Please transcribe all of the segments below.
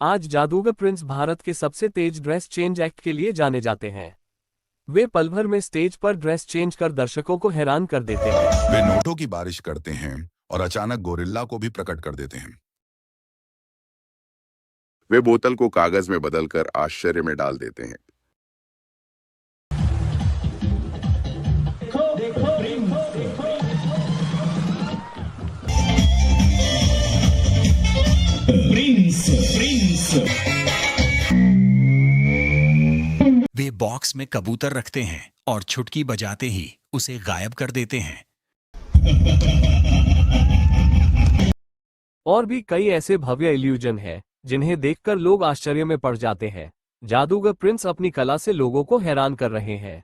आज जादूगर प्रिंस भारत के सबसे तेज ड्रेस चेंज एक्ट के लिए जाने जाते हैं। वे पल भर में स्टेज पर ड्रेस चेंज कर दर्शकों को हैरान कर देते हैं। वे नोटों की बारिश करते हैं और अचानक गोरिल्ला को भी प्रकट कर देते हैं। वे बोतल को कागज में बदलकर आश्चर्य में डाल देते हैं। वे बॉक्स में कबूतर रखते हैं और छुटकी बजाते ही उसे गायब कर देते हैं। और भी कई ऐसे भव्य इल्यूजन हैं जिन्हें देखकर लोग आश्चर्य में पड़ जाते हैं। जादूगर प्रिंस अपनी कला से लोगों को हैरान कर रहे हैं।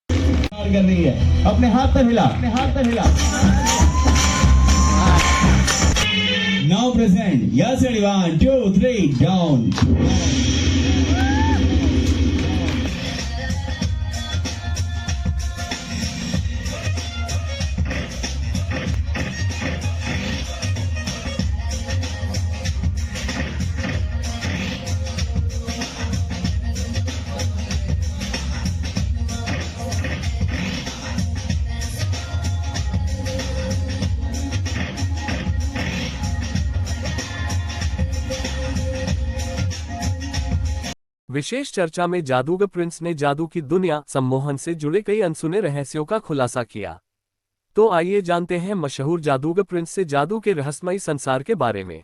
कर रही है, अपने हाथ पर हिला, अपने हाथ पर हिला। Now present, yes ready, 1 2 3 down. विशेष चर्चा में जादूगर प्रिंस ने जादू की दुनिया सम्मोहन से जुड़े कई अनसुने रहस्यों का खुलासा किया। तो आइए जानते हैं मशहूर जादूगर प्रिंस से जादू के रहस्यमयी संसार के बारे में।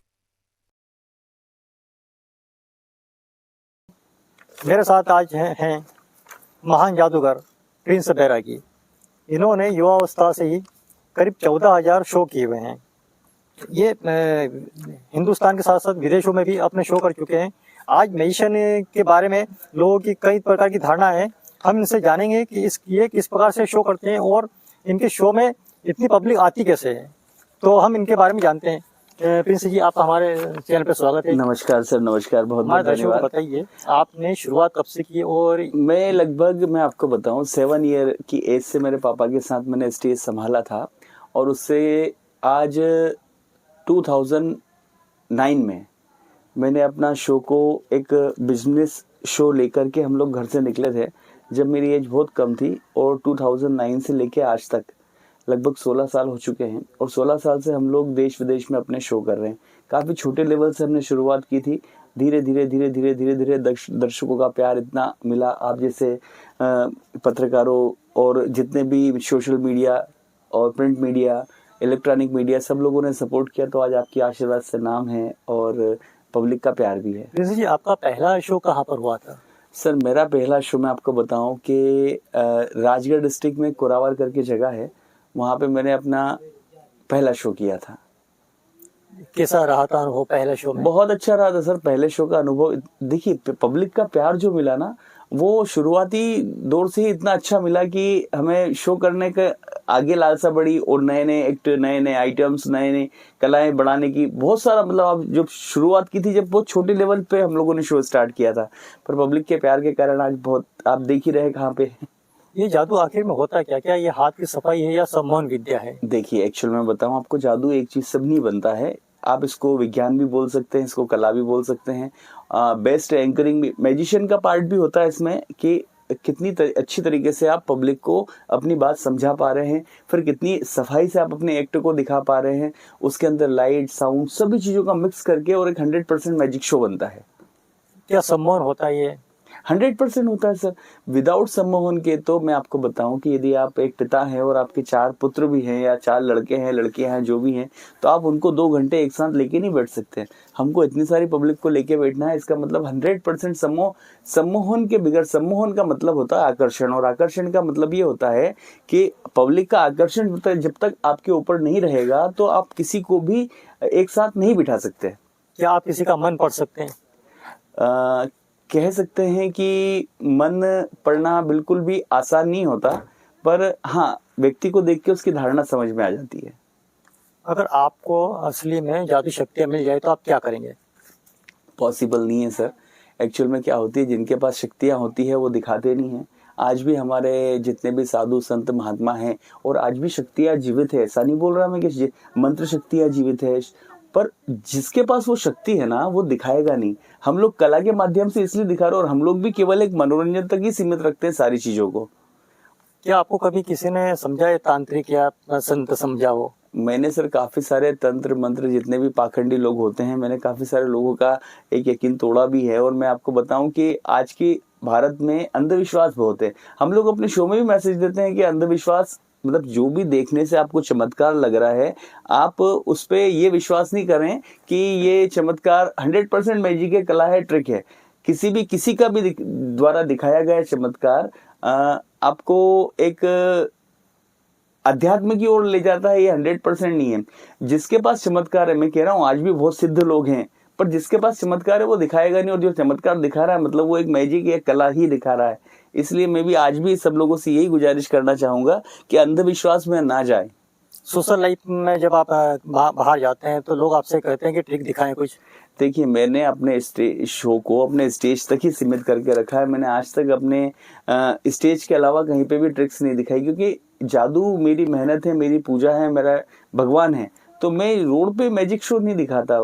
मेरे साथ आज हैं महान जादूगर प्रिंस बैरागी। इन्होंने युवावस्था से ही करीब 14,000 शो किए हुए हैं। ये हिंदुस्तान के साथ साथ विदेशों में भी अपने शो कर चुके हैं। आज मैजिशियन के बारे में लोगों की कई प्रकार की धारणा है। हम इनसे जानेंगे कि ये किस प्रकार से शो करते हैं और इनके शो में इतनी पब्लिक आती कैसे है। तो हम इनके बारे में जानते हैं। प्रिंस जी, आपका हमारे चैनल पे स्वागत है। नमस्कार सर, नमस्कार, बहुत बहुत धन्यवाद। बताइए, आपने शुरुआत कब से की? और मैं आपको बताऊं 7 ईयर की एज से मेरे पापा के साथ मैंने स्टेज संभाला था और उससे आज 2009 में मैंने अपना शो को एक बिजनेस शो लेकर के हम लोग घर से निकले थे जब मेरी एज बहुत कम थी। और 2009 से लेके आज तक लगभग 16 साल हो चुके हैं और 16 साल से हम लोग देश विदेश में अपने शो कर रहे हैं। काफ़ी छोटे लेवल से हमने शुरुआत की थी। धीरे धीरे दर्शकों का प्यार इतना मिला। आप जैसे पत्रकारों और जितने भी सोशल मीडिया और प्रिंट मीडिया, इलेक्ट्रॉनिक मीडिया, सब लोगों ने सपोर्ट किया। तो आज आपके आशीर्वाद से नाम है और पब्लिक का प्यार भी है। प्रिंस जी, आपका पहला शो कहाँ पर हुआ था? सर, मेरा पहला शो मैं आपको बताऊं कि राजगढ़ डिस्ट्रिक्ट में कोरावर करके जगह है, वहाँ पे मैंने अपना पहला शो किया था। कैसा रहा था अनुभव पहले शो में? बहुत अच्छा रहा था सर। पहले शो का अनुभव देखिए, पब्लिक का प्यार जो मिला ना, वो शुरुआती दौर से ही इतना अच्छा मिला कि हमें शो करने का आगे लालसा बढ़ी और नए नए एक्ट, नए नए आइटम्स, नए नए कलाएं बढ़ाने की बहुत सारा, मतलब आप जब शुरुआत की थी, जब बहुत छोटे लेवल पे हम लोगों ने शो स्टार्ट किया था, पर पब्लिक के प्यार के कारण आज बहुत आप देख ही रहे कहाँ पे। ये जादू आखिर में होता क्या? क्या ये हाथ की सफाई है या सम्मोहन विद्या है? देखिए, एक्चुअल में बताऊं आपको, जादू एक चीज सब नहीं बनता है। आप इसको विज्ञान भी बोल सकते हैं, इसको कला भी बोल सकते हैं। बेस्ट एंकरिंग भी, मैजिशियन का पार्ट भी होता है इसमें कि कितनी अच्छी तरीके से आप पब्लिक को अपनी बात समझा पा रहे हैं, फिर कितनी सफाई से आप अपने एक्ट को दिखा पा रहे हैं। उसके अंदर लाइट, साउंड, सभी चीजों का मिक्स करके और एक 100% मैजिक शो बनता है। क्या सम्मोहन होता है? ये 100% होता है सर। विदाउट सम्मोहन के तो मैं आपको बताऊं कि यदि आप एक पिता हैं और आपके 4 पुत्र भी हैं या 4 लड़के हैं, लड़कियां हैं, जो भी हैं, तो आप उनको 2 घंटे एक साथ लेके नहीं बैठ सकते। हमको इतनी सारी पब्लिक को लेके बैठना है। इसका मतलब 100% सम्मोहन के बगैर, सम्मोहन का मतलब होता है आकर्षण, और आकर्षण का मतलब ये होता है कि पब्लिक का आकर्षण जब तक आपके ऊपर नहीं रहेगा तो आप किसी को भी एक साथ नहीं बिठा सकते। क्या आप किसी का मन पढ़ सकते हैं? कह सकते हैं कि मन पढ़ना बिल्कुल भी आसान नहीं होता, पर हाँ, व्यक्ति को देख के उसकी धारणा समझ में आ जाती है। अगर आपको असली में जादू शक्तियां मिल जाए तो आप क्या करेंगे? पॉसिबल नहीं है सर। एक्चुअल में क्या होती है, जिनके पास शक्तियां होती है वो दिखाते नहीं है। आज भी हमारे जितने भी साधु संत महात्मा हैं और आज भी शक्तियां जीवित है, ऐसा नहीं बोल रहा मैं कि मंत्र शक्तियां जीवित है, पर जिसके पास वो शक्ति है ना वो दिखाएगा नहीं। हम लोग कला के माध्यम से इसलिए दिखा रहे हैं, और हम लोग भी केवल एक मनोरंजन तक ही सीमित रखते हैं सारी चीजों को। क्या आपको कभी किसी ने समझाया, तांत्रिक या संत समझा हो? मैंने सर काफी सारे तंत्र मंत्र, जितने भी पाखंडी लोग होते हैं, मैंने काफी सारे लोगों का एक यकीन तोड़ा भी है। और मैं आपको बताऊं कि आज के भारत में अंधविश्वास बहुत है। हम लोग अपने शो में भी मैसेज देते हैं कि अंधविश्वास मतलब जो भी देखने से आपको चमत्कार लग रहा है, आप उस पे ये विश्वास नहीं करें कि ये चमत्कार 100% मैजिक है, कला है, ट्रिक है। किसी का भी द्वारा दिखाया गया चमत्कार आपको एक अध्यात्म की ओर ले जाता है, ये 100% नहीं है। जिसके पास चमत्कार है, मैं कह रहा हूँ आज भी बहुत सिद्ध लोग हैं, पर जिसके पास चमत्कार है वो दिखाएगा नहीं, और जो चमत्कार दिखा रहा है मतलब वो एक मैजिक या कला ही दिखा रहा है। इसलिए मैं भी आज भी सब लोगों से यही गुजारिश करना चाहूंगा कि अंधविश्वास में ना जाए। सोशल लाइफ में जब आप बाहर जाते हैं तो लोग आपसे कहते हैं कि ट्रिक दिखाएं कुछ। देखिए, मैंने अपने शो को अपने स्टेज तक ही सीमित करके रखा है। मैंने आज तक अपने स्टेज के अलावा कहीं पे भी ट्रिक्स नहीं दिखाई, क्योंकि जादू मेरी मेहनत है, मेरी पूजा है, मेरा भगवान है। तो मैं रोड पे मैजिक शो नहीं दिखाता,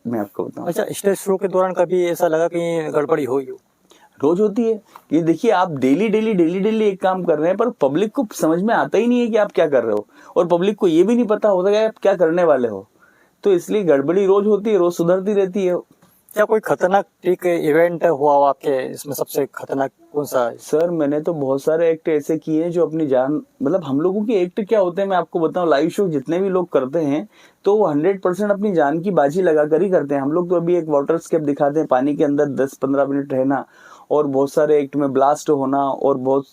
मैं आपको बताऊं। अच्छा, स्टेज शो के दौरान कभी ऐसा लगा कि गड़बड़ी हुई हो? रोज होती है। ये देखिए, आप डेली एक काम कर रहे हैं, पर पब्लिक को समझ में आता ही नहीं है कि आप क्या कर रहे हो, और पब्लिक को ये भी नहीं पता होता कि आप क्या करने वाले हो। तो इसलिए गड़बड़ी रोज होती है, रोज सुधरती रहती है। क्या कोई खतरनाक ट्रिक इवेंट हुआ हो आपके, इसमें सबसे खतरनाक कौन सा है? सर, मैंने तो बहुत सारे एक्ट ऐसे किए हैं जो अपनी जान, मतलब हम लोगों के एक्ट क्या होते हैं मैं आपको बताऊं, लाइव शो जितने भी लोग करते हैं तो वो 100% अपनी जान की बाजी लगा कर ही करते हैं। हम लोग तो अभी एक वाटर स्केप दिखाते हैं, पानी के अंदर 10-15 मिनट रहना, और बहुत सारे एक्ट में ब्लास्ट होना, और बहुत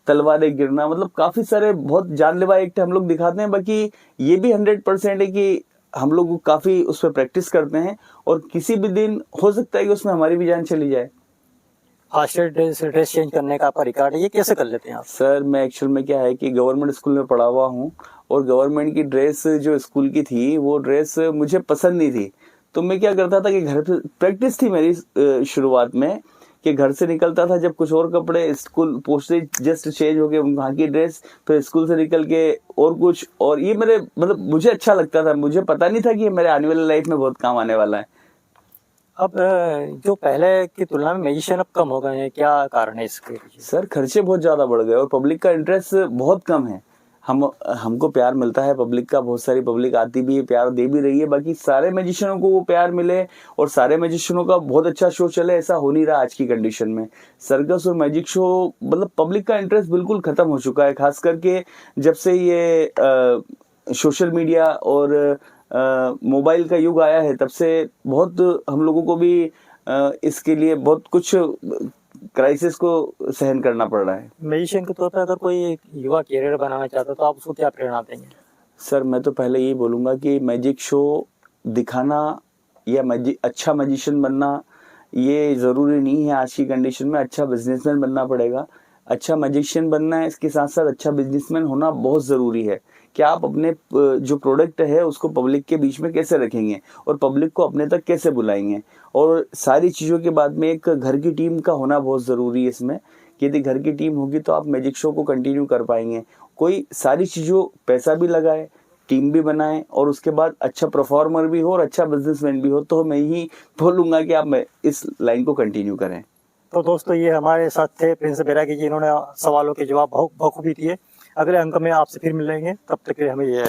तलवारें गिरना, मतलब काफी सारे बहुत जानलेवा एक्ट हम लोग दिखाते हैं। बाकी ये भी 100% है कि हम लोग काफी उस पर प्रैक्टिस करते हैं, और किसी भी दिन हो सकता है कि उसमें हमारी भी जान चली जाए। फास्ट ड्रेस चेंज करने का आपका रिकॉर्ड है, ये कैसे कर लेते हैं आप? सर, मैं एक्चुअल में क्या है कि गवर्नमेंट स्कूल में पढ़ा हुआ हूँ, और गवर्नमेंट की ड्रेस जो स्कूल की थी वो ड्रेस मुझे पसंद नहीं थी। तो मैं क्या करता था कि घर पे प्रैक्टिस थी मेरी शुरुआत में, कि घर से निकलता था जब कुछ और कपड़े, स्कूल पहुंचते जस्ट चेंज हो गए वहां की ड्रेस, फिर स्कूल से निकल के और कुछ, और ये मेरे मतलब मुझे अच्छा लगता था। मुझे पता नहीं था कि ये मेरे आने वाले लाइफ में बहुत काम आने वाला है। अब जो पहले की तुलना में म्यूजिशियन अब कम हो गए हैं, क्या कारण है इसके? सर, खर्चे बहुत ज्यादा बढ़ गए और पब्लिक का इंटरेस्ट बहुत कम है। हमको प्यार मिलता है पब्लिक का, बहुत सारी पब्लिक आती भी है, प्यार दे भी रही है। बाकी सारे मैजिशियनों को वो प्यार मिले और सारे मैजिशियनों का बहुत अच्छा शो चले, ऐसा हो नहीं रहा आज की कंडीशन में। सर्कस और मैजिक शो मतलब पब्लिक का इंटरेस्ट बिल्कुल खत्म हो चुका है, खास करके जब से ये सोशल मीडिया और मोबाइल का युग आया है, तब से बहुत हम लोगों को भी इसके लिए बहुत कुछ क्राइसिस को सहन करना पड़ रहा है। म्यूजिशियन के तौर पर अगर कोई युवा कैरियर बनाना चाहता है तो आप उसको क्या प्रेरणा देंगे? सर, मैं तो पहले यही बोलूंगा कि मैजिक शो दिखाना या अच्छा मैजिशियन बनना ये जरूरी नहीं है। आज की कंडीशन में अच्छा बिजनेसमैन बनना पड़ेगा। अच्छा मैजिशियन बनना है, इसके साथ साथ अच्छा बिजनेसमैन होना बहुत जरूरी है कि आप अपने जो प्रोडक्ट है उसको पब्लिक के बीच में कैसे रखेंगे और पब्लिक को अपने तक कैसे बुलाएंगे। और सारी चीज़ों के बाद में एक घर की टीम का होना बहुत ज़रूरी है इसमें, कि यदि घर की टीम होगी तो आप मैजिक शो को कंटिन्यू कर पाएंगे। कोई सारी चीज़ों पैसा भी लगाए, टीम भी बनाए और उसके बाद अच्छा परफॉर्मर भी हो और अच्छा बिजनेसमैन भी हो, तो मैं ही बोलूँगा कि आप इस लाइन को कंटिन्यू करें। तो दोस्तों, ये हमारे साथ थे प्रिंस बैरागी जी, इन्होंने सवालों के जवाब बहुत बखूबी दिए। अगले अंक में आपसे फिर मिलेंगे, तब तक के लिए हमें ये